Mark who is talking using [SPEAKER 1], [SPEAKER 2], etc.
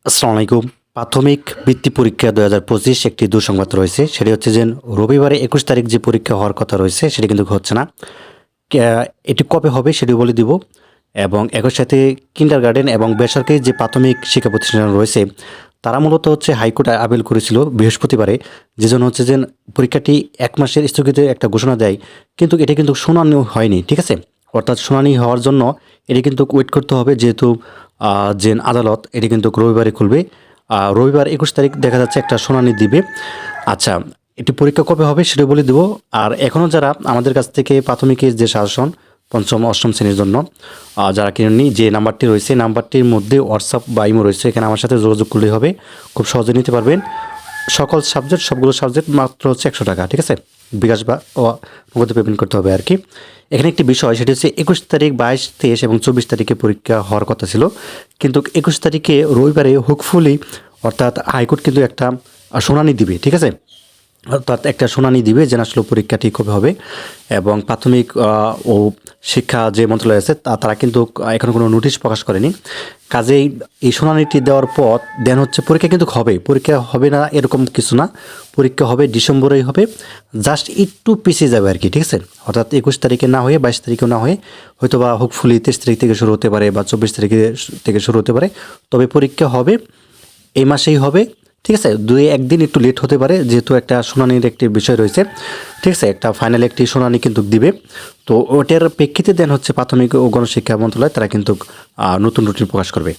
[SPEAKER 1] আসসালামু আলাইকুম। প্রাথমিক বৃত্তি পরীক্ষা ২০২৫ একটি দুঃসংবাদ রয়েছে। সেটি হচ্ছে যে রবিবারে ২১ তারিখ যে পরীক্ষা হওয়ার কথা রয়েছে সেটি কিন্তু হচ্ছে না। এটি কবে হবে সেটিও বলে দিব এবং একই সাথে কিন্ডারগার্টেন এবং বেসরকারি যে প্রাথমিক শিক্ষা প্রতিষ্ঠান রয়েছে তারা মূলত হচ্ছে হাইকোর্টে আপিল করেছিল বৃহস্পতিবারে। যেজন্য হচ্ছে যে পরীক্ষাটি ১ মাসের স্থগিতের একটা ঘোষণা দেয়। কিন্তু এটা কিন্তু শুনানি হয়নি, ঠিক আছে? অর্থাৎ শুনানি হওয়ার জন্য এটি কিন্তু ওয়েট করতে হবে, যেহেতু যে আদালত এটি কিন্তু রবিবারে খুলবে। রবিবার ২১ তারিখ দেখা যাচ্ছে একটা শুনানি দিবে। আচ্ছা, এটি পরীক্ষা কবে হবে সেটা বলে দেব। আর এখনও যারা আমাদের কাছ থেকে প্রাথমিকের যে শাসন পঞ্চম অষ্টম শ্রেণীর জন্য যারা কিনেননি, যে নাম্বারটি রয়েছে নাম্বারটির মধ্যে হোয়াটসঅ্যাপ বা ইমো রয়েছে, এখানে আমার সাথে যোগাযোগ করলেই হবে, খুব সহজে নিতে পারবেন। সকল সাবজেক্ট সবগুলো সাবজেক্ট মাত্র হচ্ছে ১০০ টাকা, ঠিক আছে? বিকাশ বা নগদে পেমেন্ট করতে হবে আর কি। এখানে একটি বিষয়, সেটি হচ্ছে ২১ তারিখ ২২, ২৩ এবং ২৪ তারিখে পরীক্ষা হওয়ার কথা ছিল, কিন্তু ২১ তারিখে রবিবারে হোপফুলি অর্থাৎ হাইকোর্ট কিন্তু একটা শুনানি দিবে, ঠিক আছে? অর্থাৎ একটা শুনানি দিবে যে আসলে পরীক্ষাটি কবে হবে। এবং প্রাথমিক ও শিক্ষা যে মন্ত্রণালয় আছে তারা কিন্তু এখনও কোনো নোটিশ প্রকাশ করেনি। কাজেই এই শুনানিটি দেওয়ার পর দেন হচ্ছে পরীক্ষা কিন্তু হবে। পরীক্ষা হবে না এরকম কিছু না, পরীক্ষা হবে ডিসেম্বরেই হবে, জাস্ট একটু পিছিয়ে যাবে আর কি, ঠিক আছে? অর্থাৎ ২১ তারিখে না হয়ে ২২ তারিখেও না হয়ে হয়তো বা হোপফুলি ২৩ তারিখ থেকে শুরু হতে পারে বা ২৪ তারিখে থেকে শুরু হতে পারে। তবে পরীক্ষা হবে এই মাসেই হবে, ঠিক আছে? ২-১ দিন একটু লেট হতে পারে, যেহেতু একটা শুনানির একটি বিষয় রয়েছে, ঠিক আছে? একটা ফাইনাল একটি শুনানি কিন্তু দিবে। তো ওটার প্রেক্ষিতে দেন হচ্ছে প্রাথমিক ও গণশিক্ষা মন্ত্রণালয় তারা কিন্তু নতুন রুটিন প্রকাশ করবে।